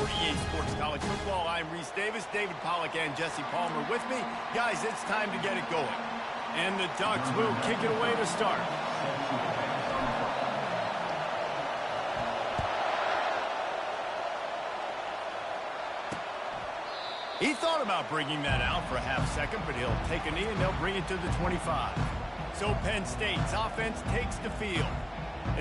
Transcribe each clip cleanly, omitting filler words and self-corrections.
48 Sports College Football. I'm Reese Davis, David Pollack, and Jesse Palmer with me. Guys, it's time to get it going. And the Ducks will kick it away to start. He thought about bringing that out for a half second, but he'll take a knee and they'll bring it to the 25. So Penn State's offense takes the field.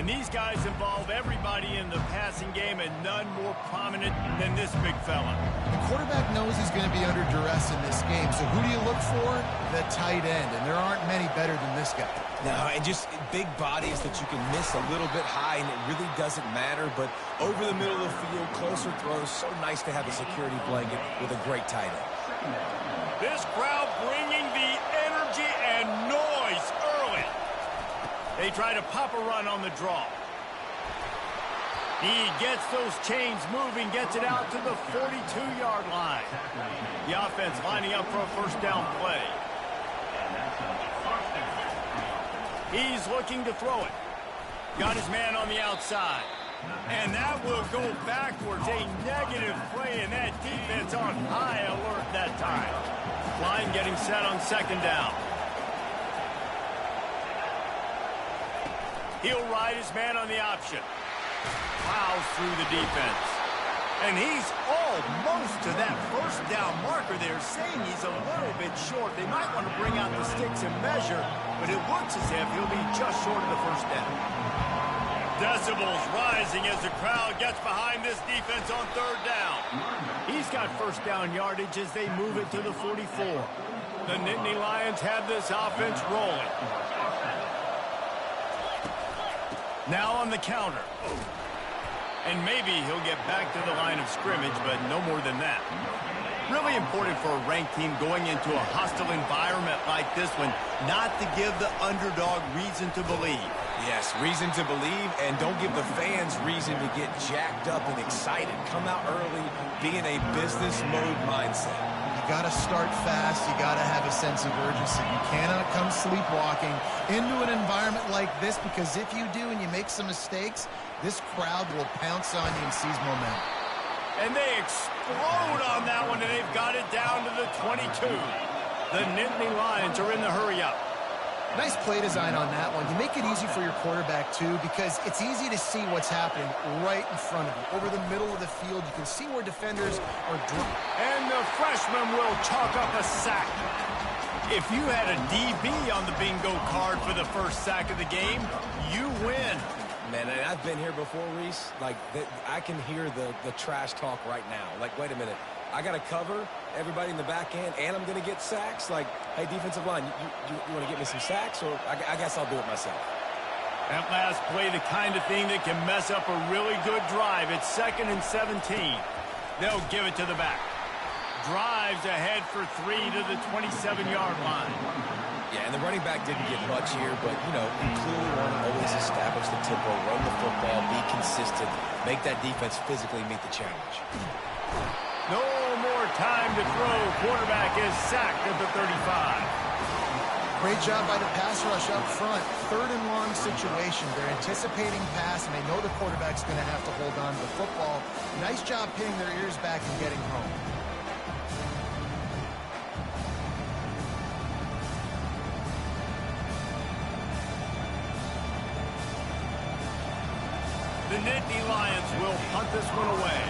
And these guys involve everybody in the passing game, and none more prominent than this big fella. The quarterback knows he's going to be under duress in this game, so who do you look for? The tight end, and there aren't many better than this guy. No, and just big bodies that you can miss a little bit high, and it really doesn't matter. But over the middle of the field, closer throws, so nice to have a security blanket with a great tight end. This crowd bringing the energy and noise early. They try to pop a run on the draw. He gets those chains moving, gets it out to the 42-yard line. The offense lining up for a first down play. He's looking to throw it. Got his man on the outside. And that will go backwards. A negative play, and that defense on high alert that time. Line getting set on second down. He'll ride his man on the option. Plows through the defense. And he's almost to that first down marker there, saying he's a little bit short. They might want to bring out the sticks and measure, but it looks as if he'll be just short of the first down. Decibels rising as the crowd gets behind this defense on third down. He's got first down yardage as they move it to the 44. The Nittany Lions have this offense rolling. Now on the counter. And maybe he'll get back to the line of scrimmage, but no more than that. Really important for a ranked team going into a hostile environment like this one, not to give the underdog reason to believe. Yes, reason to believe, and don't give the fans reason to get jacked up and excited. Come out early, be in a business mode mindset. You got to start fast. You got to have a sense of urgency. You cannot come sleepwalking into an environment like this, because if you do and you make some mistakes, this crowd will pounce on you and seize momentum. And they explode on that one, and they've got it down to the 22. The Nittany Lions are in the hurry-up. Nice play design on that one. You make it easy for your quarterback, too, because it's easy to see what's happening right in front of you. Over the middle of the field, you can see where defenders are dropping. And the freshman will chalk up a sack. If you had a DB on the bingo card for the first sack of the game, you win. Man, and I've been here before, Reese. Like, I can hear the trash talk right now. Like, wait a minute. I got to cover everybody in the back end, and I'm going to get sacks. Like, hey, defensive line, you want to get me some sacks? Or I guess I'll do it myself. That last play, the kind of thing that can mess up a really good drive. It's 2nd and 17. They'll give it to the back. Drives ahead for 3 to the 27-yard line. Yeah, and the running back didn't get much here, but, you know, he clearly wanted to always establish the tempo, run the football, be consistent, make that defense physically meet the challenge. No more time to throw. Quarterback is sacked at the 35. Great job by the pass rush up front. 3rd and long situation. They're anticipating pass, and they know the quarterback's going to have to hold on to the football. Nice job pinning their ears back and getting home. The Nittany Lions will punt this one away.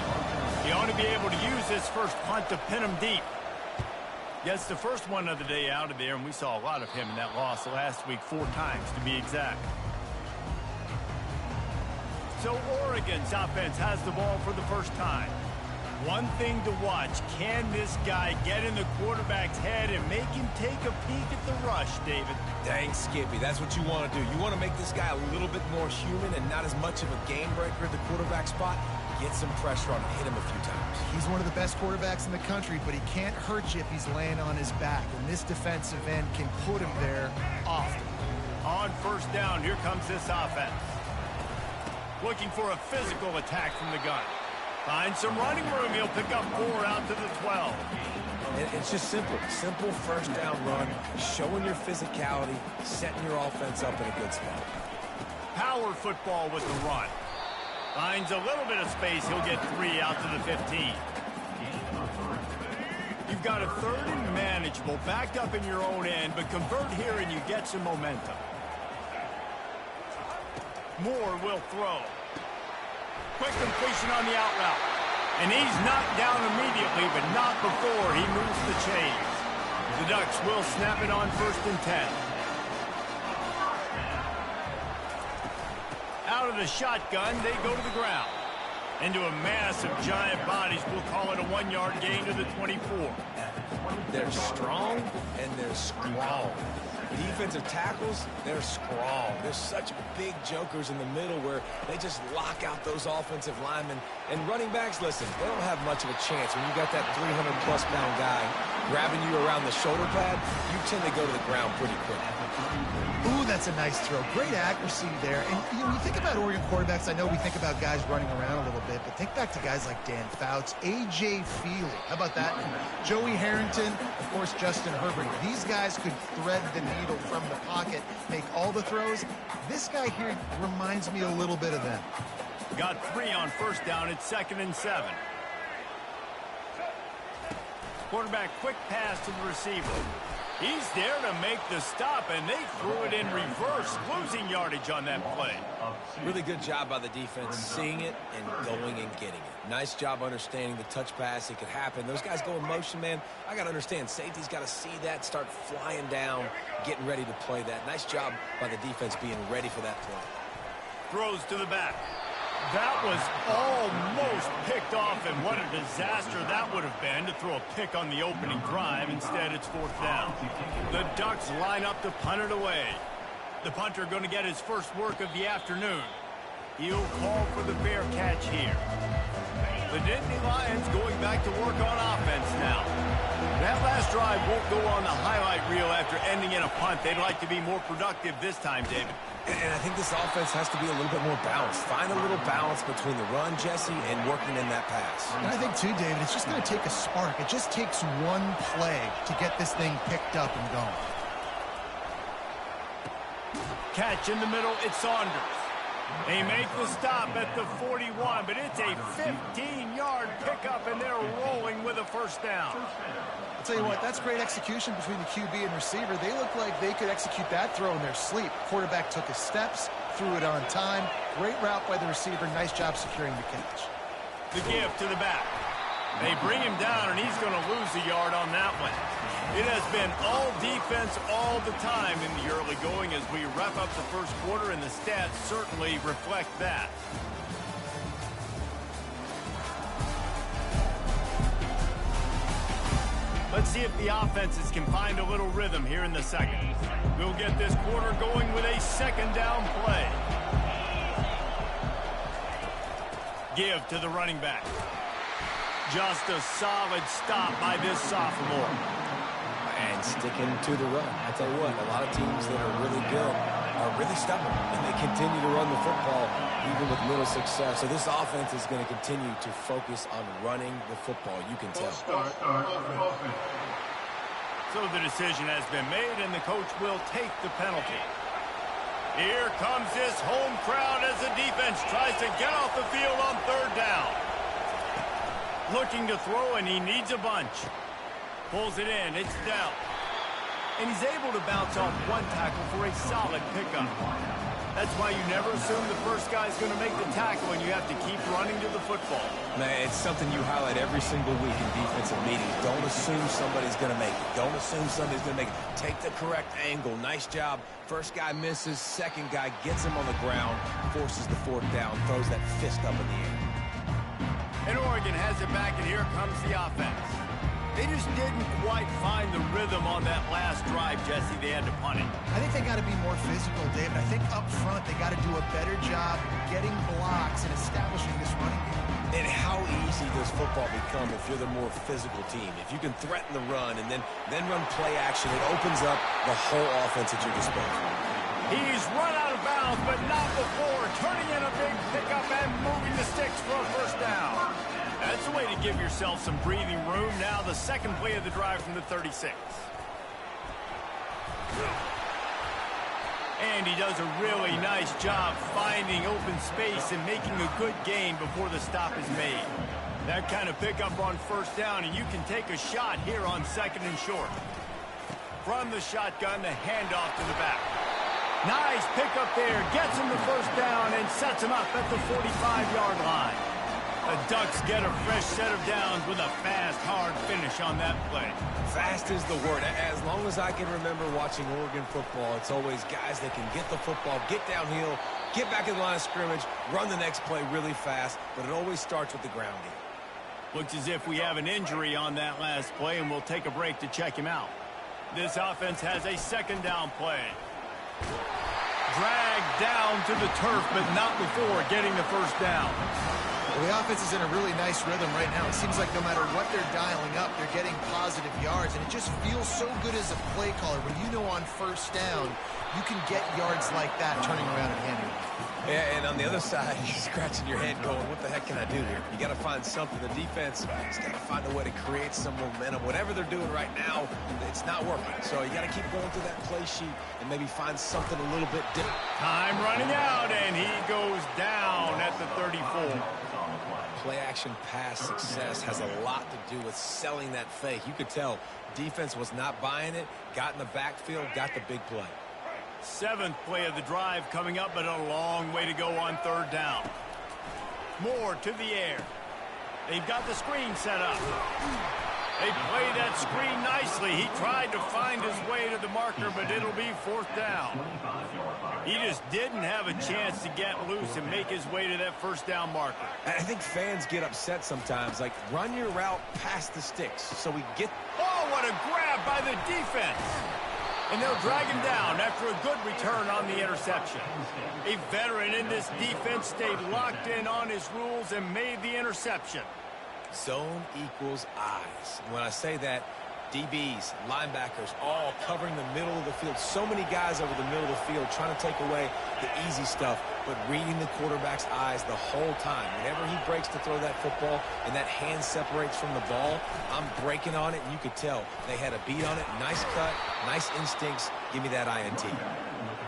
He ought to be able to use this first punt to pin him deep. Gets the first one of the day out of there, and we saw a lot of him in that loss last week, 4 times to be exact. So Oregon's offense has the ball for the first time. One thing to watch, can this guy get in the quarterback's head and make him take a peek at the rush, David? Dang, Skippy, that's what you want to do. You want to make this guy a little bit more human and not as much of a game breaker at the quarterback spot. Get some pressure on him, hit him a few times. He's one of the best quarterbacks in the country, but he can't hurt you if he's laying on his back, and this defensive end can put him there often. On first down, here comes this offense. Looking for a physical attack from the gun. Find some running room. He'll pick up 4 out to the 12. And it's just simple. Simple first down run, showing your physicality, setting your offense up in a good spot. Power football with the run. Finds a little bit of space. He'll get 3 out to the 15. You've got a 3rd and manageable, backed up in your own end, but convert here and you get some momentum. Moore will throw. Quick completion on the out route. And he's knocked down immediately, but not before he moves the chains. The Ducks will snap it on 1st and 10. Out of the shotgun, they go to the ground. Into a mass of giant bodies, we'll call it a 1-yard gain to the 24. They're strong and they're strong. Defensive tackles, they're strong. There's such big jokers in the middle where they just lock out those offensive linemen. And running backs, listen, they don't have much of a chance. When you got that 300-plus pound guy grabbing you around the shoulder pad, you tend to go to the ground pretty quick. Ooh, that's a nice throw. Great accuracy there. And when you think about Oregon quarterbacks, I know we think about guys running around a little bit, but think back to guys like Dan Fouts, A.J. Feely. How about that? Joey Harrington, of course, Justin Herbert. These guys could thread the needle from the pocket, make all the throws. This guy here reminds me a little bit of them. Got 3 on 1st down. It's 2nd and 7. Quarterback quick pass to the receiver. He's there to make the stop, and they threw it in reverse, losing yardage on that play. Really good job by the defense, seeing it and going and getting it. Nice job understanding the touch pass. It could happen. Those guys go in motion, man. I got to understand, safety's got to see that, start flying down, getting ready to play that. Nice job by the defense being ready for that play. Throws to the back. That was almost picked off, and what a disaster that would have been to throw a pick on the opening drive. Instead, it's 4th down. The Ducks line up to punt it away. The punter going to get his first work of the afternoon. He'll call for the fair catch here. The Nittany Lions going back to work on offense now. That last drive won't go on the highlight reel after ending in a punt. They'd like to be more productive this time, David. And I think this offense has to be a little bit more balanced. Find a little balance between the run, Jesse, and working in that pass. And I think, too, David, it's just going to take a spark. It just takes one play to get this thing picked up and going. Catch in the middle, it's Saunders. They make the stop at the 41, but it's a 15-yard pickup, and they're rolling with a 1st down. I'll tell you what, that's great execution between the QB and receiver. They look like they could execute that throw in their sleep. Quarterback took his steps, threw it on time. Great route by the receiver. Nice job securing the catch. The give to the back. They bring him down, and he's going to lose a yard on that one. It has been all defense all the time in the early going as we wrap up the 1st quarter, and the stats certainly reflect that. Let's see if the offenses can find a little rhythm here in the 2nd. We'll get this quarter going with a 2nd down play. Give to the running back. Just a solid stop by this sophomore. And sticking to the run. I tell you what, a lot of teams that are really good are really stubborn, and they continue to run the football even with little success. So this offense is going to continue to focus on running the football. You can tell. So the decision has been made, and the coach will take the penalty. Here comes this home crowd as the defense tries to get off the field on 3rd down. Looking to throw, and he needs a bunch. Pulls it in, it's down. And he's able to bounce off one tackle for a solid pickup. That's why you never assume the first guy's going to make the tackle, and you have to keep running to the football. Man, it's something you highlight every single week in defensive meetings. Don't assume somebody's going to make it. Don't assume somebody's going to make it. Take the correct angle. Nice job. First guy misses. Second guy gets him on the ground, forces the 4th down, throws that fist up in the air. And Oregon has it back, and here comes the offense. They just didn't quite find the rhythm on that last drive, Jesse. They had to punt it. I think they got to be more physical, David. I think up front they got to do a better job getting blocks and establishing this running game. And how easy does football become if you're the more physical team? If you can threaten the run and then run play action, it opens up the whole offense at your disposal. He's run out of bounds, but not before. Turning in a big pickup and moving the sticks for a 1st down. That's a way to give yourself some breathing room. Now the 2nd play of the drive from the 36. And he does a really nice job finding open space and making a good gain before the stop is made. That kind of pickup on first down, and you can take a shot here on 2nd and short. From the shotgun, the handoff to the back. Nice pickup there. Gets him the first down and sets him up at the 45-yard line. The Ducks get a fresh set of downs with a fast, hard finish on that play. Fast is the word. As long as I can remember watching Oregon football, it's always guys that can get the football, get downhill, get back in the line of scrimmage, run the next play really fast, but it always starts with the ground game. Looks as if we have an injury on that last play, and we'll take a break to check him out. This offense has a 2nd down play. Dragged down to the turf, but not before getting the first down. Well, the offense is in a really nice rhythm right now. It seems like no matter what they're dialing up, they're getting positive yards, and it just feels so good as a play caller when you know on first down you can get yards like that turning around and handing it. Yeah, and on the other side, you're scratching your head going, what the heck can I do here? You got to find something. The defense has got to find a way to create some momentum. Whatever they're doing right now, it's not working. So you got to keep going through that play sheet and maybe find something a little bit different. Time running out, and he goes down at the 34. Play-action pass success has a lot to do with selling that fake. You could tell defense was not buying it, got in the backfield, got the big play. 7th play of the drive coming up, but a long way to go on 3rd down. Moore to the air. They've got the screen set up. They play that screen nicely. He tried to find his way to the marker, but it'll be 4th down. He just didn't have a chance to get loose and make his way to that first down marker. I think fans get upset sometimes, like run your route past the sticks so we get... Oh, what a grab by the defense. And they'll drag him down after a good return on the interception. A veteran in this defense stayed locked in on his rules and made the interception. Zone equals eyes. When I say that, DBs, linebackers, all covering the middle of the field. So many guys over the middle of the field trying to take away the easy stuff, but reading the quarterback's eyes the whole time. Whenever he breaks to throw that football and that hand separates from the ball, I'm breaking on it, and you could tell they had a beat on it. Nice cut, nice instincts. Give me that INT.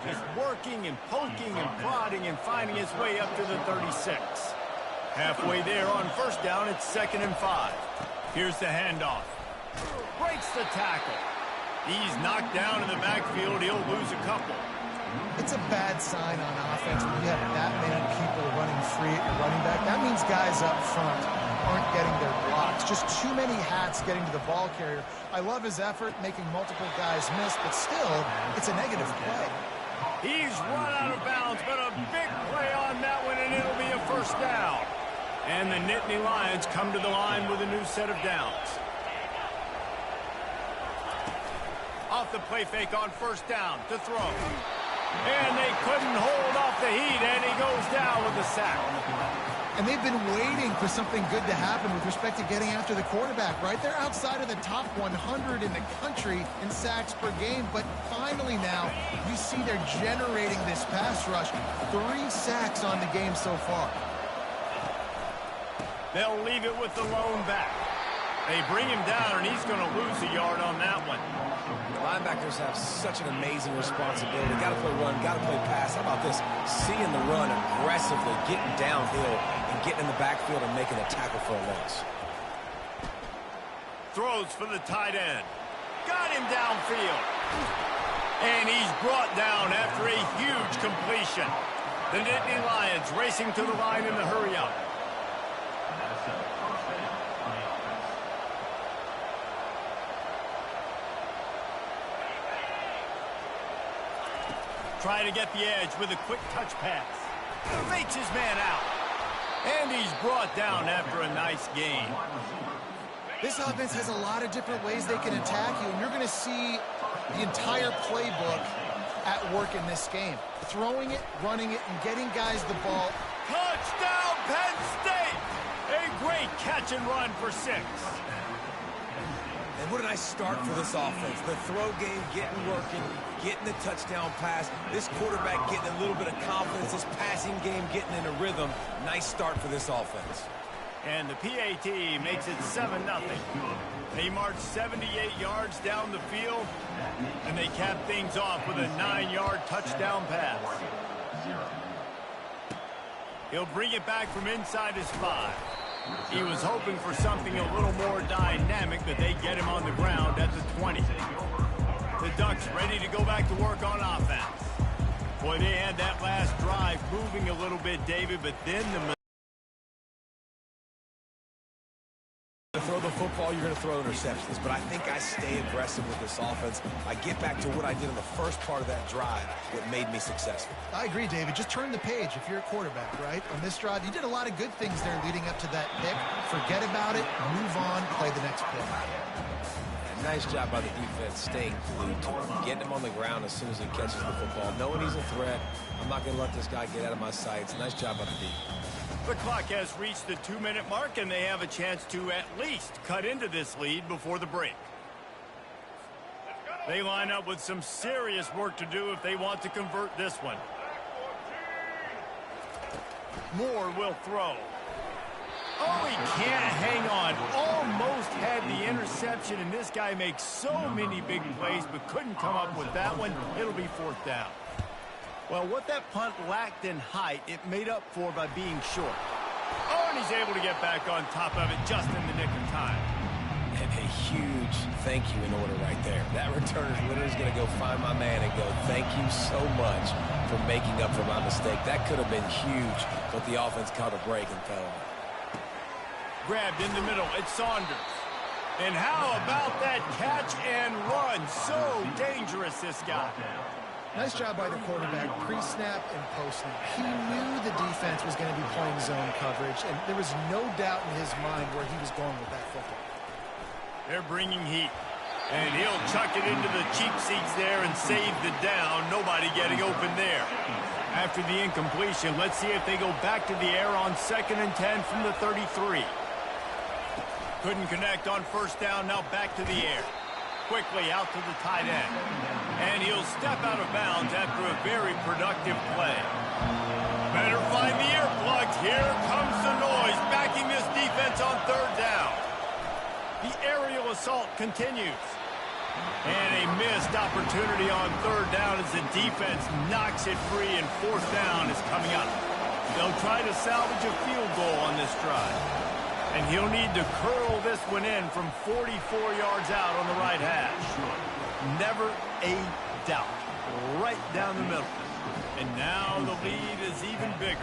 Just working and poking and prodding and finding his way up to the 36. Halfway there on first down, it's 2nd and 5. Here's the handoff. Breaks the tackle. He's knocked down in the backfield. He'll lose a couple. It's a bad sign on offense when you have that many people running free at your running back. That means guys up front aren't getting their blocks. Just too many hats getting to the ball carrier. I love his effort, making multiple guys miss, but still, it's a negative play. He's run out of bounds, but a big play on that one, and it'll be a first down. And the Nittany Lions come to the line with a new set of downs. Off the play fake on first down to throw. And they couldn't hold off the heat, and he goes down with a sack. And they've been waiting for something good to happen with respect to getting after the quarterback, right? They're outside of the top 100 in the country in sacks per game, but finally now you see they're generating this pass rush. 3 sacks on the game so far. They'll leave it with the lone back. They bring him down, and he's going to lose a yard on that one. Linebackers have such an amazing responsibility. Got to play run, got to play pass. How about this? Seeing the run aggressively, getting downhill, and getting in the backfield and making a tackle for a loss. Throws for the tight end. Got him downfield. And he's brought down after a huge completion. The Nittany Lions racing to the line in the hurry-up. Try to get the edge with a quick touch pass. Fakes his man out. And he's brought down after a nice gain. This offense has a lot of different ways they can attack you, and you're going to see the entire playbook at work in this game. Throwing it, running it, and getting guys the ball. Touchdown, Penn State! A great catch and run for 6. And what a nice start for this offense. The throw game getting working, getting the touchdown pass. This quarterback getting a little bit of confidence. This passing game getting in a rhythm. Nice start for this offense. And the PAT makes it 7-0. They march 78 yards down the field, and they cap things off with a 9-yard touchdown pass. He'll bring it back from inside his 5. He was hoping for something a little more dynamic, but they get him on the ground at the 20. The Ducks ready to go back to work on offense. Boy, they had that last drive moving a little bit, David, but then To throw the football, you're going to throw interceptions, but I think I stay aggressive with this offense. I get back to what I did in the first part of that drive, what made me successful. I agree, David. Just turn the page if you're a quarterback, right? On this drive, you did a lot of good things there leading up to that pick. Forget about it, move on, play the next play. Nice job by the defense staying glued to him, getting him on the ground as soon as he catches the football, knowing he's a threat. I'm not going to let this guy get out of my sights. Nice job by the defense. the clock has reached the 2-minute mark, and they have a chance to at least cut into this lead before the break. They line up with some serious work to do if they want to convert this one. Moore will throw. Oh, he can't hang on. Almost had the interception, and this guy makes so many big plays but couldn't come up with that one. It'll be 4th down. Well, what that punt lacked in height, it made up for by being short. Oh, and he's able to get back on top of it just in the nick of time. And a huge thank you in order right there. That returner literally is going to go find my man and go, thank you so much for making up for my mistake. That could have been huge, but the offense caught a break and fell. Grabbed in the middle. It's Saunders. And how about that catch and run? So dangerous, this guy. Nice job by the quarterback, pre-snap and post-snap. He knew the defense was going to be playing zone coverage, and there was no doubt in his mind where he was going with that football. They're bringing heat. And he'll chuck it into the cheap seats there and save the down. Nobody getting open there. After the incompletion, let's see if they go back to the air on 2nd and 10 from the 33. Couldn't connect on 1st down, now back to the air. Quickly out to the tight end. And he'll step out of bounds after a very productive play. Better find the earplugs. Here comes the noise, backing this defense on 3rd down. The aerial assault continues. And a missed opportunity on 3rd down as the defense knocks it free, and 4th down is coming up. They'll try to salvage a field goal on this drive. And he'll need to curl this one in from 44 yards out on the right hash. Never a doubt. Right down the middle. And now the lead is even bigger.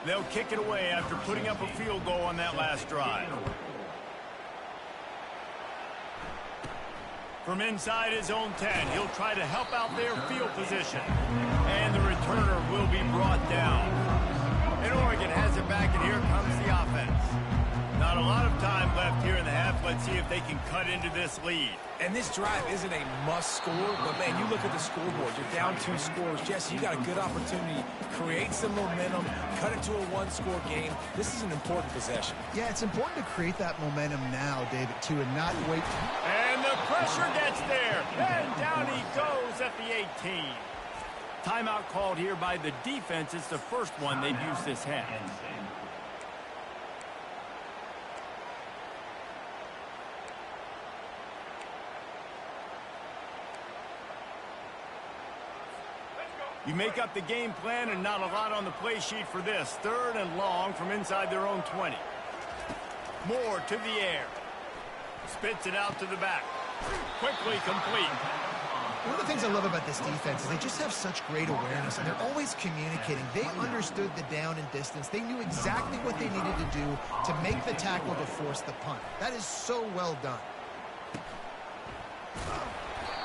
They'll kick it away after putting up a field goal on that last drive. From inside his own 10, he'll try to help out their field position. And the returner will be brought down. And Oregon has it back, and here comes the offense. Not a lot of time left here in the half. Let's see if they can cut into this lead. And this drive isn't a must score, but man, you look at the scoreboard, you're down 2 scores. Jesse, you got a good opportunity. Create some momentum, cut it to a 1-score game. This is an important possession. Yeah, it's important to create that momentum now, David, too, and not wait. And the pressure gets there. And down he goes at the 18. Timeout called here by the defense. It's the first one they've used this half. You make up the game plan, and not a lot on the play sheet for this. 3rd and long from inside their own 20. Moore to the air. Spits it out to the back. Quickly complete. One of the things I love about this defense is they just have such great awareness, and they're always communicating. They understood the down and distance. They knew exactly what they needed to do to make the tackle to force the punt. That is so well done.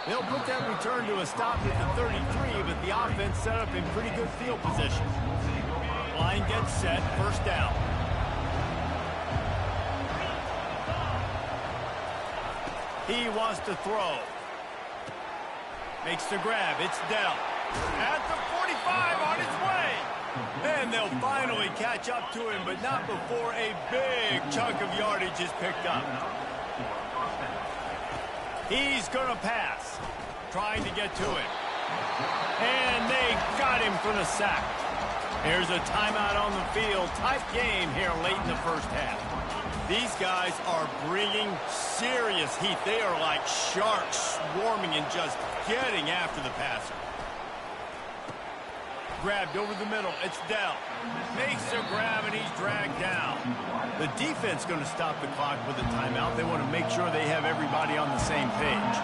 They'll put that return to a stop at the 33, but the offense set up in pretty good field position. Line gets set, 1st down. He wants to throw. Makes the grab, it's Dell. At the on its way. And they'll finally catch up to him, but not before a big chunk of yardage is picked up. He's going to pass, trying to get to it. And they got him for the sack. Here's a timeout on the field. Tight game here late in the first half. These guys are bringing serious heat. They are like sharks swarming and just getting after the passer. Grabbed over the middle. It's Dell. Makes a grab, and he's dragged down. The defense going to stop the clock with a timeout. They want to make sure they have everybody on the same page.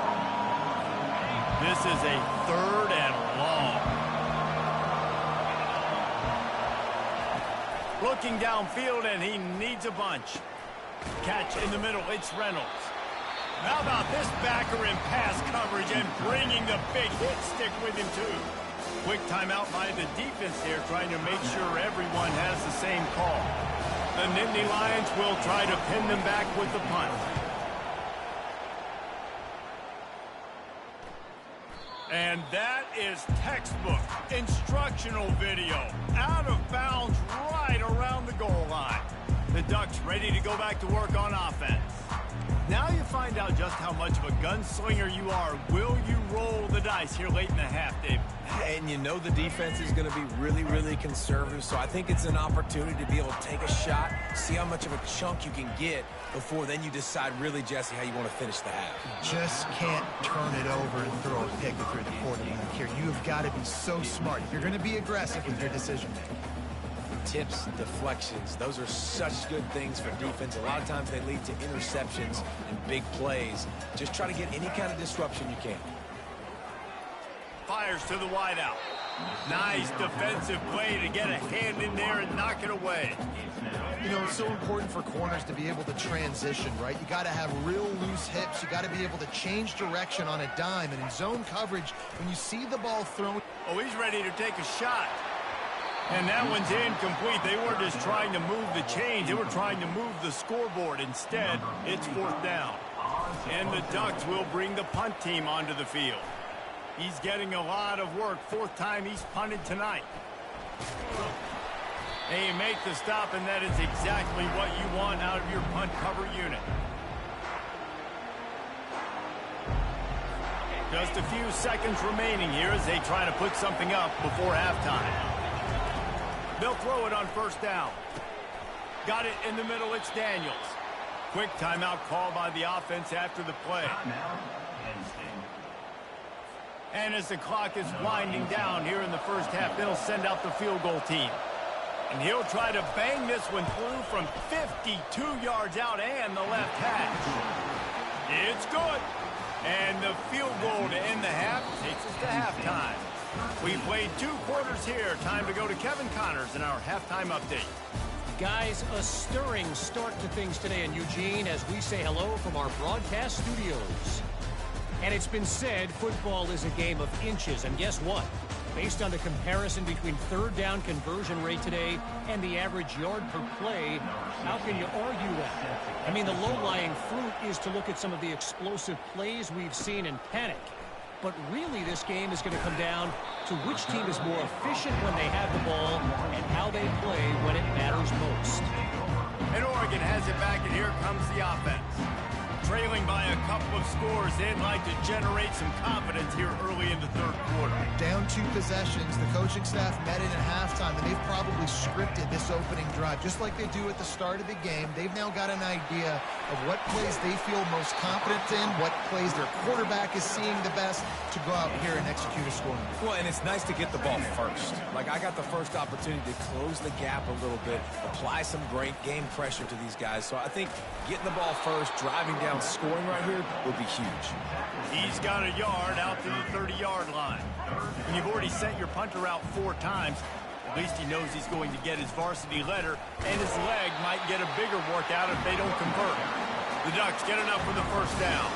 This is a 3rd and long. Looking downfield, and he needs a bunch. Catch in the middle. It's Reynolds. How about this backer in pass coverage and bringing the big hit stick with him, too. Quick timeout by the defense here, trying to make sure everyone has the same call. The Nittany Lions will try to pin them back with the punt. And that is textbook instructional video. Out of bounds right around the goal line. The Ducks ready to go back to work on offense. Now you find out just how much of a gunslinger you are. Will you roll the dice here late in the half, Dave? And you know the defense is going to be really, really conservative, so I think it's an opportunity to be able to take a shot, see how much of a chunk you can get before then you decide really, Jesse, how you want to finish the half. Just can't turn it over and throw a pick through the quarterback here. You have got to be so smart. You're going to be aggressive with your decision making. Tips, deflections, those are such good things for defense. A lot of times they lead to interceptions and big plays. Just try to get any kind of disruption you can. Fires to the wideout. Nice defensive play to get a hand in there and knock it away. You know, it's so important for corners to be able to transition, right? You got to have real loose hips. You got to be able to change direction on a dime. And in zone coverage, when you see the ball thrown... Oh, he's ready to take a shot. And that one's incomplete. They weren't just trying to move the chains. They were trying to move the scoreboard. Instead, it's 4th down. And the Ducks will bring the punt team onto the field. He's getting a lot of work. 4th time he's punted tonight. And you make the stop, and that is exactly what you want out of your punt cover unit. Just a few seconds remaining here as they try to put something up before halftime. They'll throw it on 1st down. Got it in the middle. It's Daniels. Quick timeout called by the offense after the play. And as the clock is winding down here in the first half, they'll send out the field goal team. And he'll try to bang this one through from 52 yards out and the left hash. It's good. And the field goal to end the half takes us to halftime. We played 2 quarters here. Time to go to Kevin Connors in our halftime update. Guys, a stirring start to things today in Eugene as we say hello from our broadcast studios. And it's been said football is a game of inches. And guess what? Based on the comparison between 3rd down conversion rate today and the average yard per play, how can you argue that? I mean, the low-lying fruit is to look at some of the explosive plays we've seen in panic. But really, this game is going to come down to which team is more efficient when they have the ball and how they play when it matters most. And Oregon has it back, and here comes the offense. Trailing by a couple of scores, they'd like to generate some confidence here early in the 3rd quarter. Down 2 possessions, the coaching staff met in at halftime, and they've probably scripted this opening drive. Just like they do at the start of the game, they've now got an idea of what plays they feel most confident in, what plays their quarterback is seeing the best to go out here and execute a score. Well, and it's nice to get the ball first. Like, I got the first opportunity to close the gap a little bit, apply some great game pressure to these guys. So I think getting the ball first, driving down, scoring right here would be huge. He's got a yard out to the 30-yard line. When you've already sent your punter out 4 times, at least he knows he's going to get his varsity letter, and his leg might get a bigger workout if they don't convert. The Ducks get enough for the 1st down.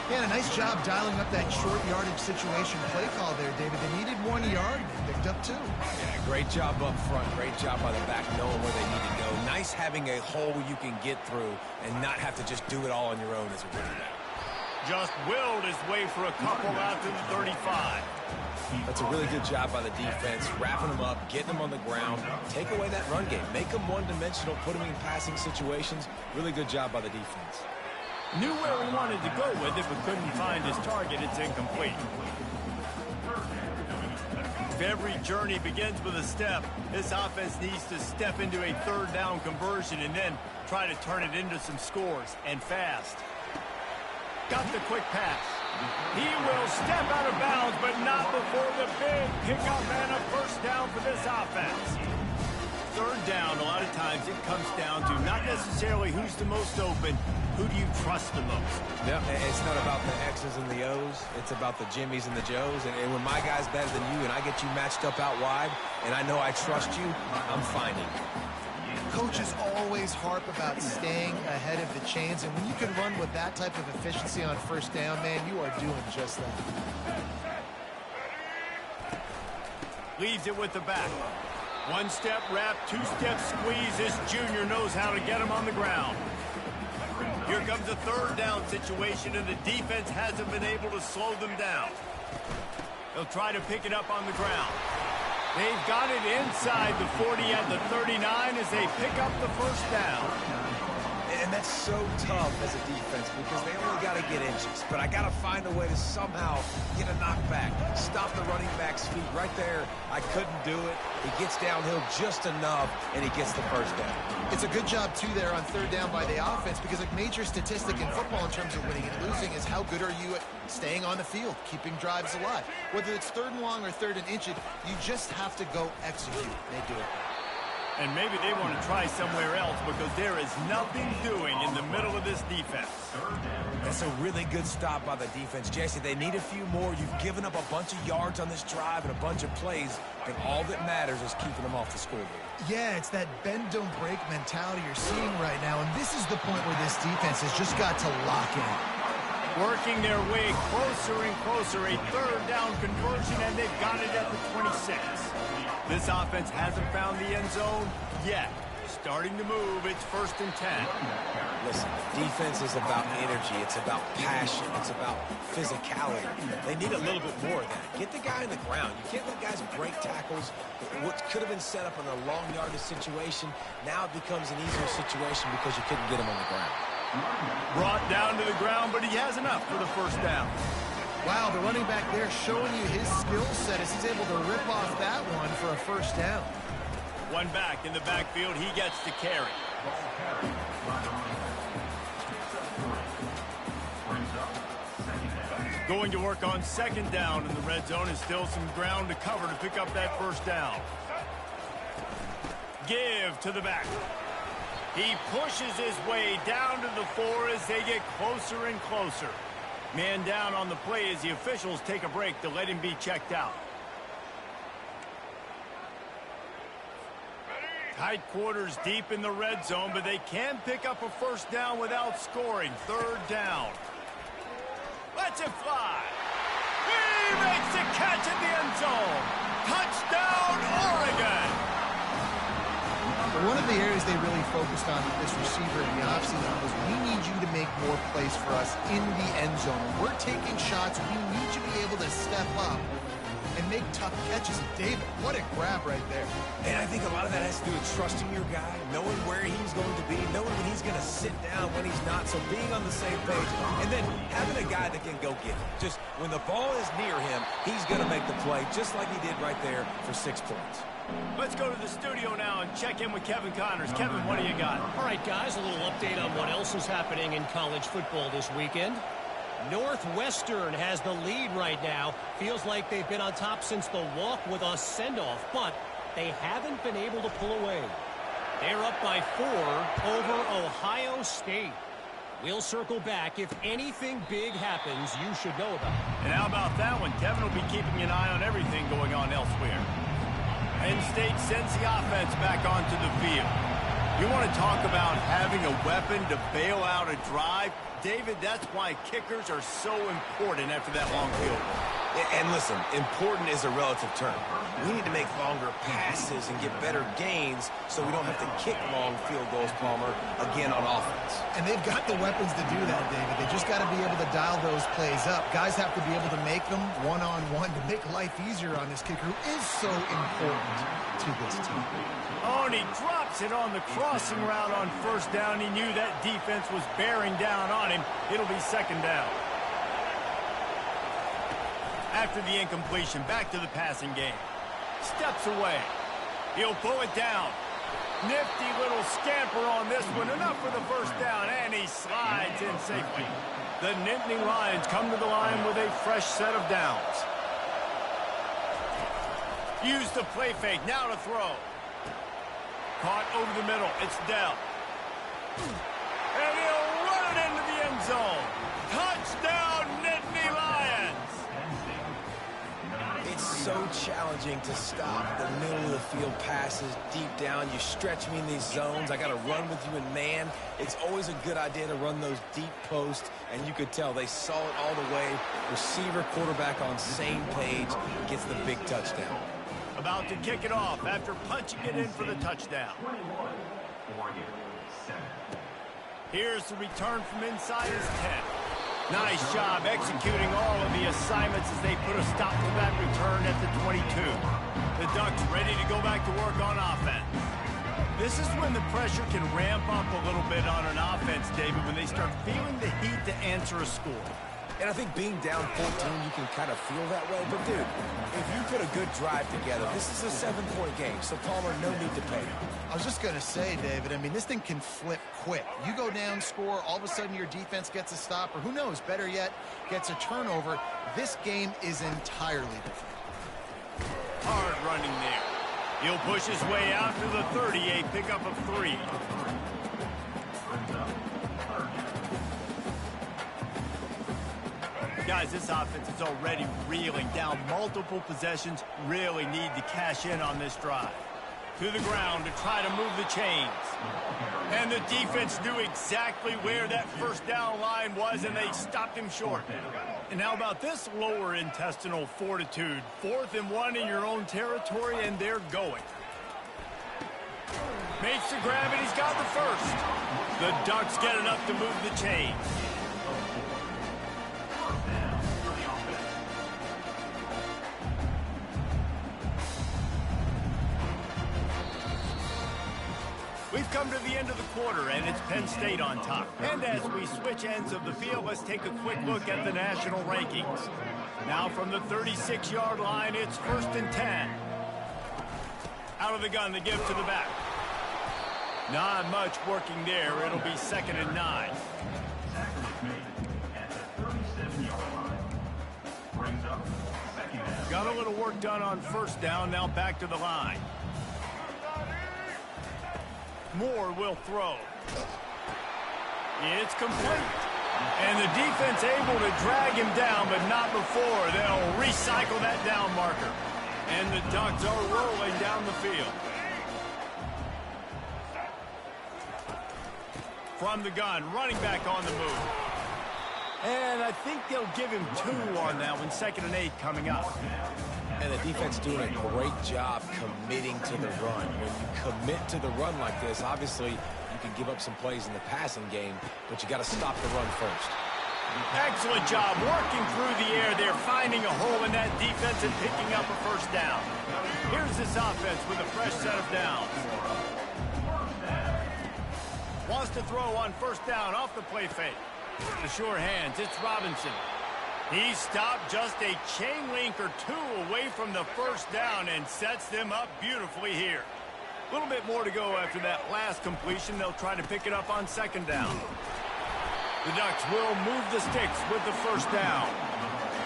Yeah, a nice job dialing up that short yardage situation play call there, David. They needed 1 yard. They picked up 2. Yeah, great job up front. Great job by the back knowing where they need to go. Nice having a hole you can get through and not have to just do it all on your own as a running back. Just willed his way for a couple out to the 35. That's a really good job by the defense, wrapping them up, getting them on the ground, take away that run game, make them one-dimensional, put them in passing situations. Really good job by the defense. Knew where he wanted to go with it, but couldn't find his target. It's incomplete. If every journey begins with a step, this offense needs to step into a third down conversion and then try to turn it into some scores, and fast. Got the quick pass. He will step out of bounds, but not before the big pickup and a first down for this offense. Third down, a lot of times it comes down to not necessarily who's the most open, who do you trust the most? Yeah, it's not about the X's and the O's. It's about the Jimmys and the Joes. And when my guy's better than you and I get you matched up out wide and I know I trust you, I'm finding you. Coaches always harp about staying ahead of the chains, and when you can run with that type of efficiency on first down, man, you are doing just that. Leaves it with the back. One-step wrap, two-step squeeze. This junior knows how to get him on the ground. Here comes a third down situation, and the defense hasn't been able to slow them down. They'll try to pick it up on the ground. They've got it inside the 40 at the 39 as they pick up the first down. And that's so tough as a defense because they only got to get inches. But I got to find a way to somehow get a knockback, stop the running back's feet right there. I couldn't do it. He gets downhill just enough, and he gets the first down. It's a good job, too, there on third down by the offense because a major statistic in football in terms of winning and losing is how good are you at staying on the field, keeping drives alive. Whether it's third and long or third and inches, you just have to go execute. They do it. And maybe they want to try somewhere else because there is nothing doing in the middle of this defense. That's a really good stop by the defense. Jesse, they need a few more. You've given up a bunch of yards on this drive and a bunch of plays, and all that matters is keeping them off the scoreboard. Yeah, it's that bend, don't break mentality you're seeing right now, and this is the point where this defense has just got to lock in. Working their way closer and closer, a third down conversion, and they've got it at the 26. This offense hasn't found the end zone yet. Starting to move, it's 1st and 10. Listen, defense is about energy. It's about passion. It's about physicality. They need a little bit more of that. Get the guy on the ground. You can't let guys break tackles. What could have been set up in a long yardage situation, now it becomes an easier situation because you couldn't get him on the ground. Brought down to the ground, but he has enough for the first down. Wow, the running back there showing you his skill set as he's able to rip off that one for a first down. One back in the backfield, he gets to carry. Going to work on second down in the red zone, and still some ground to cover to pick up that first down. Give to the back. He pushes his way down to the 4 as they get closer and closer. Man down on the play as the officials take a break to let him be checked out. Tight quarters deep in the red zone, but they can pick up a first down without scoring. Third down. Lets it fly. He makes the catch in the end zone. Touchdown, Oregon. One of the areas they really focused on with this receiver in the offseason was we need you to make more plays for us in the end zone. When we're taking shots, we need you to be able to step up and make tough catches. And David, what a grab right there. And I think a lot of that has to do with trusting your guy, knowing where he's going to be, knowing when he's going to sit down, when he's not, so being on the same page, and then having a guy that can go get it. Just when the ball is near him, he's going to make the play, just like he did right there for 6 points. Let's go to the studio now and check in with Kevin Connors. Kevin, what do you got? All right, guys, a little update on what else is happening in college football this weekend. Northwestern has the lead right now. Feels like they've been on top since the walk with a send-off, but they haven't been able to pull away. They're up by 4 over Ohio State. We'll circle back. If anything big happens, you should know about it. And how about that one? Kevin will be keeping an eye on everything going on elsewhere. Penn State sends the offense back onto the field. You want to talk about having a weapon to bail out a drive? David, that's why kickers are so important after that long field goal. And listen, important is a relative term. We need to make longer passes and get better gains so we don't have to kick long field goals, Palmer, again on offense. And they've got the weapons to do that, David. They just got to be able to dial those plays up. Guys have to be able to make them one-on-one to make life easier on this kicker who is so important to this team. Oh, and he drops it on the crossing route on first down. He knew that defense was bearing down on him. It'll be second down. After the incompletion, back to the passing game. Steps away. He'll pull it down. Nifty little scamper on this one. Enough for the first down, and he slides in safely. The Nittany Lions come to the line with a fresh set of downs. Use the play fake. Now to throw. Caught over the middle. It's Dell. And he'll run it into the end zone. Touchdown, Nittany Lions! It's so challenging to stop the middle of the field passes deep down. You stretch me in these zones. I got to run with you in man. It's always a good idea to run those deep posts, and you could tell they saw it all the way. Receiver, quarterback on same page, gets the big touchdown. About to kick it off after punching it in for the touchdown. Here's the return from inside his 10. Nice job executing all of the assignments as they put a stop to that return at the 22. The Ducks ready to go back to work on offense. This is when the pressure can ramp up a little bit on an offense, David, when they start feeling the heat to answer a score. And I think being down 14, you can kind of feel that way. But, dude, if you put a good drive together, this is a 7-point game. So, Palmer, no need to pay. I was just going to say, David, I mean, this thing can flip quick. You go down, score, all of a sudden your defense gets a stop, or who knows, better yet, gets a turnover. This game is entirely different. Hard running there. He'll push his way out to the 30, a pickup of 3. Guys, this offense is already reeling down multiple possessions. Really need to cash in on this drive. To the ground to try to move the chains. And the defense knew exactly where that first down line was, and they stopped him short. And how about this lower intestinal fortitude? 4th and 1 in your own territory, and they're going. Makes the grab, and he's got the first. The Ducks get enough to move the chains. We've come to the end of the quarter, and it's Penn State on top. And as we switch ends of the field, let's take a quick look at the national rankings. Now from the 36-yard line, it's 1st and 10. Out of the gun, the give to the back. Not much working there. It'll be 2nd and 9. Got a little work done on first down. Now back to the line. Moore will throw. It's complete. And the defense able to drag him down, but not before. They'll recycle that down marker. And the Ducks are rolling down the field. From the gun, running back on the move. And I think they'll give him 2 on that one. 2nd and 8 coming up. And the defense doing a great job committing to the run. When you commit to the run like this, obviously you can give up some plays in the passing game, but you got to stop the run first. Excellent job working through the air. They're finding a hole in that defense and picking up a first down. Here's this offense with a fresh set of downs. Wants to throw on first down off the play fake. The sure hands, it's Robinson. He stopped just a chain link or 2 away from the first down and sets them up beautifully here. A little bit more to go after that last completion. They'll try to pick it up on 2nd down. The Ducks will move the sticks with the first down.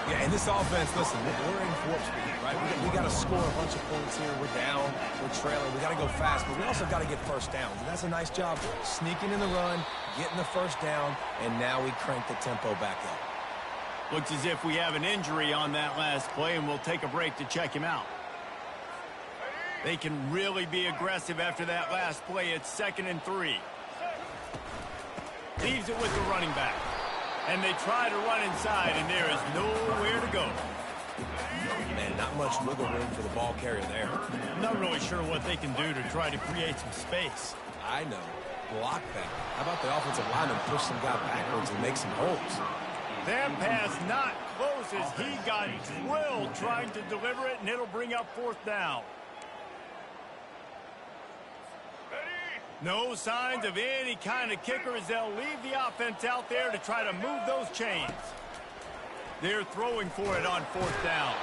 Yeah, and this offense, listen, we're in warp speed, right? We got to score a bunch of points here. We're down, we're trailing. We got to go fast, but we also got to get first downs. And that's a nice job sneaking in the run, getting the first down, and now we crank the tempo back up. Looks as if we have an injury on that last play, and we'll take a break to check him out. They can really be aggressive after that last play. It's 2nd and 3. Leaves it with the running back. And they try to run inside, and there is nowhere to go. Man, not much wiggle room for the ball carrier there. Not really sure what they can do to try to create some space. I know. Block that. How about the offensive lineman push some guy backwards and make some holes? That pass not close as he got drilled trying to deliver it, and it'll bring up fourth down. No signs of any kind of kicker as they'll leave the offense out there to try to move those chains. They're throwing for it on fourth down.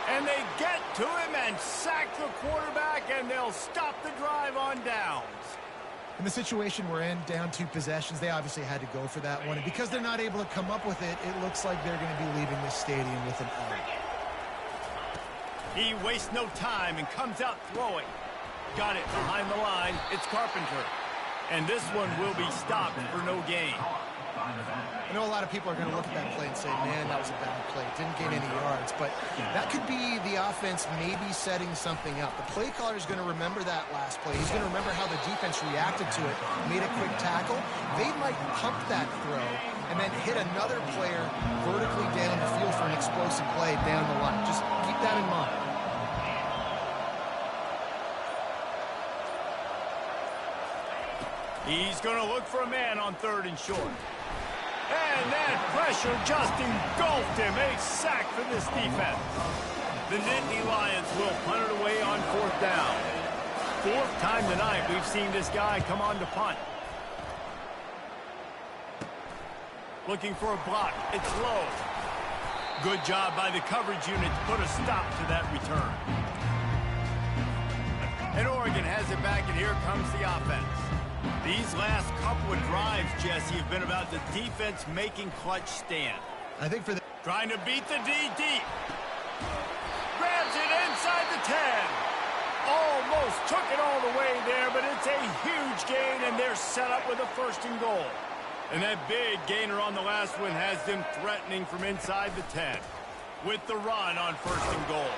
And they get to him and sack the quarterback, and they'll stop the drive on downs. In the situation we're in, down 2 possessions, they obviously had to go for that one. And because they're not able to come up with it, it looks like they're going to be leaving this stadium with an L. He wastes no time and comes out throwing. Got it behind the line. It's Carpenter. And this one will be stopped for no gain. I know a lot of people are going to look at that play and say, man, that was a bad play. Didn't gain any yards. But that could be the offense maybe setting something up. The play caller is going to remember that last play. He's going to remember how the defense reacted to it, made a quick tackle. They might pump that throw and then hit another player vertically down the field for an explosive play down the line. Just keep that in mind. He's going to look for a man on 3rd and short. And that pressure just engulfed him. A sack for this defense. The Nittany Lions will punt it away on 4th down. 4th time tonight we've seen this guy come on to punt. Looking for a block. It's low. Good job by the coverage unit to put a stop to that return. And Oregon has it back, and here comes the offense. These last couple of drives, Jesse, have been about the defense making clutch stand. I think for the... Trying to beat the D deep. Grabs it inside the 10. Almost took it all the way there, but it's a huge gain, and they're set up with a 1st and goal. And that big gainer on the last one has them threatening from inside the 10. With the run on 1st and goal.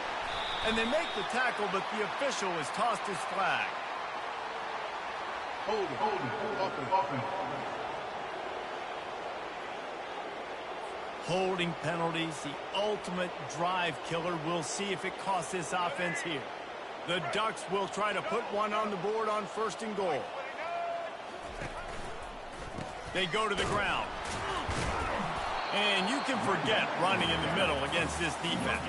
And they make the tackle, but the official has tossed his flag. Holding penalties, the ultimate drive killer. We'll see if it costs this offense here. The Ducks will try to put one on the board on 1st and goal. They go to the ground. And you can forget running in the middle against this defense.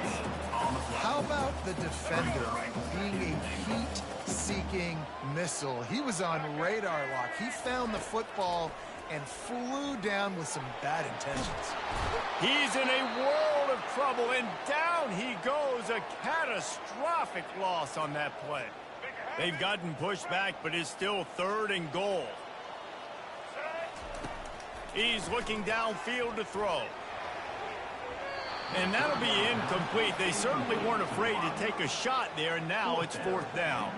How about the defender being a heat-seeking missile? He was on radar lock. He found the football and flew down with some bad intentions. He's in a world of trouble, and down he goes. A catastrophic loss on that play. They've gotten pushed back, but it's still 3rd and goal. He's looking downfield to throw. And that'll be incomplete. They certainly weren't afraid to take a shot there, and now it's 4th down.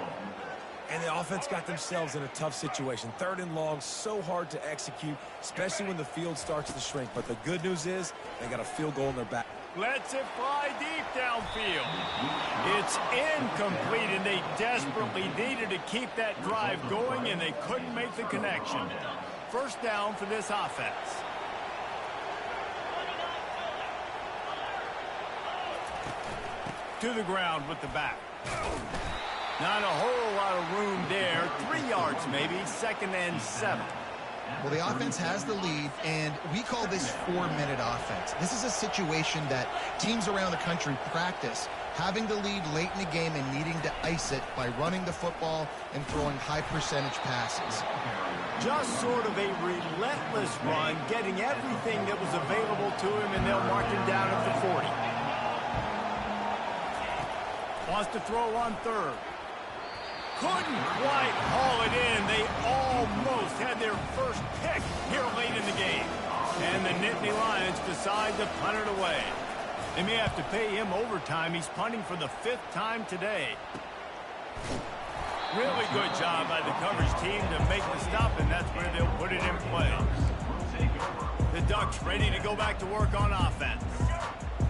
And the offense got themselves in a tough situation. 3rd and long, so hard to execute, especially when the field starts to shrink. But the good news is they got a field goal in their back. Lets it fly deep downfield. It's incomplete, and they desperately needed to keep that drive going, and they couldn't make the connection. 1st down for this offense. To the ground with the back. Not a whole lot of room there. 3 yards maybe. 2nd and 7. Well, the offense has the lead, and we call this 4-minute offense. This is a situation that teams around the country practice, having the lead late in the game and needing to ice it by running the football and throwing high-percentage passes. Just sort of a relentless run, getting everything that was available to him, and they'll mark him down at the 40. Wants to throw on 3rd. Couldn't quite haul it in. They almost had their first pick here late in the game. And the Nittany Lions decide to punt it away. They may have to pay him overtime. He's punting for the 5th time today. Really good job by the coverage team to make the stop, and that's where they'll put it in play. The Ducks ready to go back to work on offense.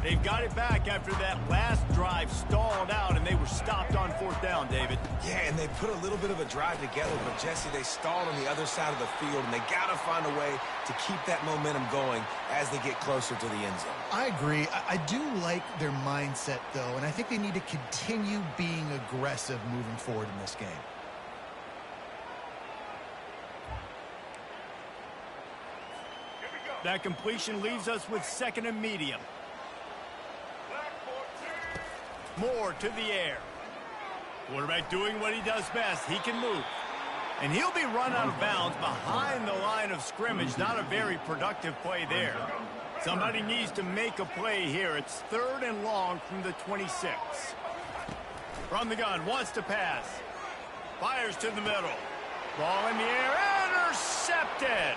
They've got it back after that last drive stalled out, and they were stopped on fourth down, David. Yeah, and they put a little bit of a drive together, but, Jesse, they stalled on the other side of the field, and they got to find a way to keep that momentum going as they get closer to the end zone. I agree. I do like their mindset, though, and I think they need to continue being aggressive moving forward in this game. That completion leaves us with second and medium. Moore to the air. Quarterback doing what he does best. He can move. And he'll be run out of bounds behind the line of scrimmage. Not a very productive play there. Somebody needs to make a play here. It's 3rd and long from the 26. From the gun, wants to pass. Fires to the middle. Ball in the air, intercepted.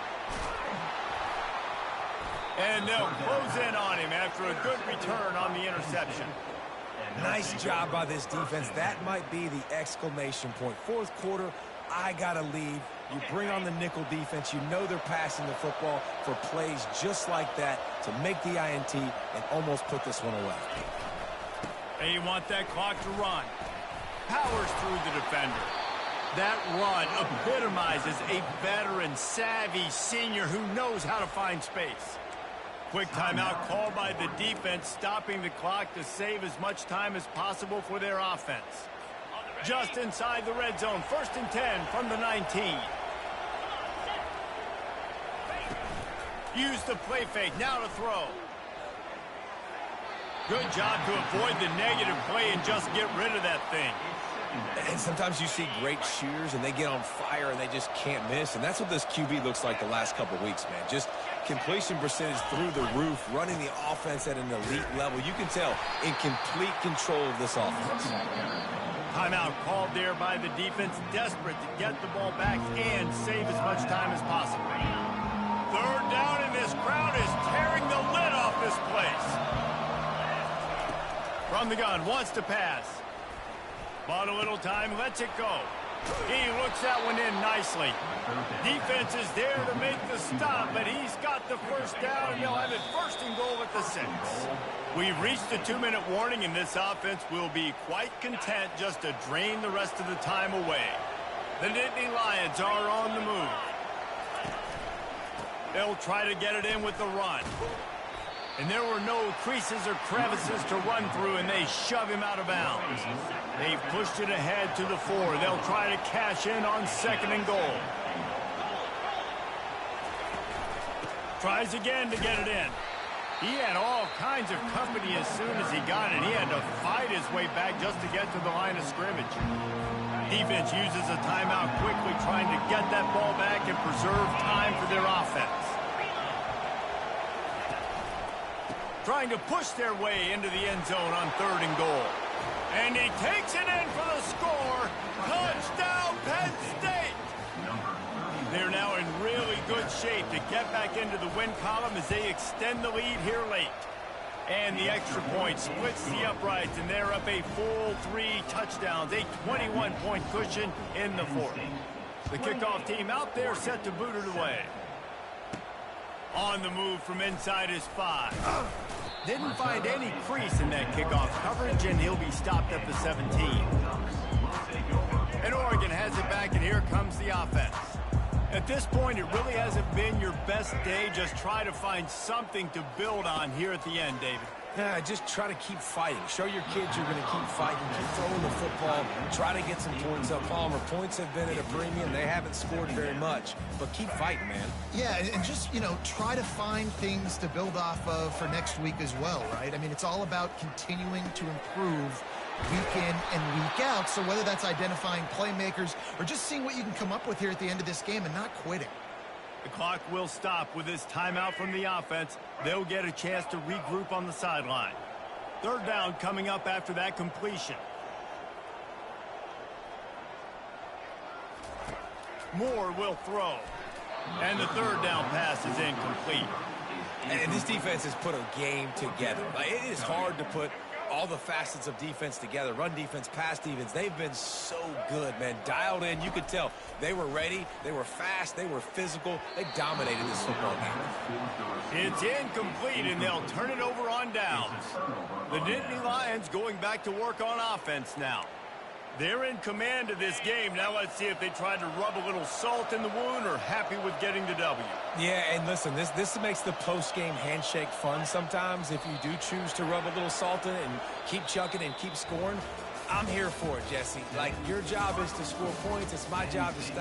And they'll close in on him after a good return on the interception. Nice job by this defense. That might be the exclamation point. Fourth quarter, I got to lead. You bring on the nickel defense. You know they're passing the football for plays just like that to make the INT and almost put this one away. They want that clock to run. Powers through the defender. That run epitomizes a veteran, savvy senior who knows how to find space. Quick timeout called by the defense, stopping the clock to save as much time as possible for their offense. Just inside the red zone, 1st and 10 from the 19. Use the play fake, now to throw. Good job to avoid the negative play and just get rid of that thing. And sometimes you see great shooters and they get on fire and they just can't miss. And that's what this QB looks like the last couple of weeks, man. Just completion percentage through the roof, running the offense at an elite level. You can tell in complete control of this offense. Timeout called there by the defense, desperate to get the ball back and save as much time as possible. 3rd down, and this crowd is tearing the lid off this place. From the gun, wants to pass. Bought a little time, lets it go. He looks that one in nicely. Defense is there to make the stop, but he's got the first down, and they'll have it 1st and goal at the 6. We've reached the 2-minute warning, and this offense will be quite content just to drain the rest of the time away. The Nittany Lions are on the move. They'll try to get it in with the run. And there were no creases or crevices to run through, and they shove him out of bounds. They've pushed it ahead to the 4. They'll try to cash in on 2nd and goal. Tries again to get it in. He had all kinds of company as soon as he got it. He had to fight his way back just to get to the line of scrimmage. Defense uses a timeout quickly, trying to get that ball back and preserve time for their offense. Trying to push their way into the end zone on 3rd and goal. And he takes it in for the score. Touchdown, Penn State! They're now in really good shape to get back into the win column as they extend the lead here late. And the extra point splits the uprights, and they're up a full 3 touchdowns, a 21-point cushion in the 4th. The kickoff team out there set to boot it away. On the move from inside his 5. Didn't find any crease in that kickoff coverage, and he'll be stopped at the 17. And Oregon has it back, and here comes the offense. At this point, it really hasn't been your best day. Just try to find something to build on here at the end, David. Yeah, just try to keep fighting. Show your kids you're going to keep fighting. Keep throwing the football. Try to get some points up. Palmer, points have been at a premium. They haven't scored very much. But keep fighting, man. Yeah, and just, try to find things to build off of for next week as well, right? I mean, it's all about continuing to improve week in and week out. So whether that's identifying playmakers or just seeing what you can come up with here at the end of this game and not quitting. The clock will stop with this timeout from the offense. They'll get a chance to regroup on the sideline. 3rd down coming up after that completion. Moore will throw. And the 3rd down pass is incomplete. And this defense has put a game together. It is hard to put all the facets of defense together, run defense, pass defense. They've been so good, man. Dialed in. You could tell they were ready. They were fast. They were physical. They dominated this football game. It's incomplete, and they'll turn it over on downs. The Nittany Lions going back to work on offense now. They're in command of this game. Now let's see if they try to rub a little salt in the wound or happy with getting the W. Yeah, and listen, this makes the post-game handshake fun sometimes. If you do choose to rub a little salt in it and keep chucking and keep scoring, I'm here for it, Jesse. Like, your job is to score points. It's my job to stop.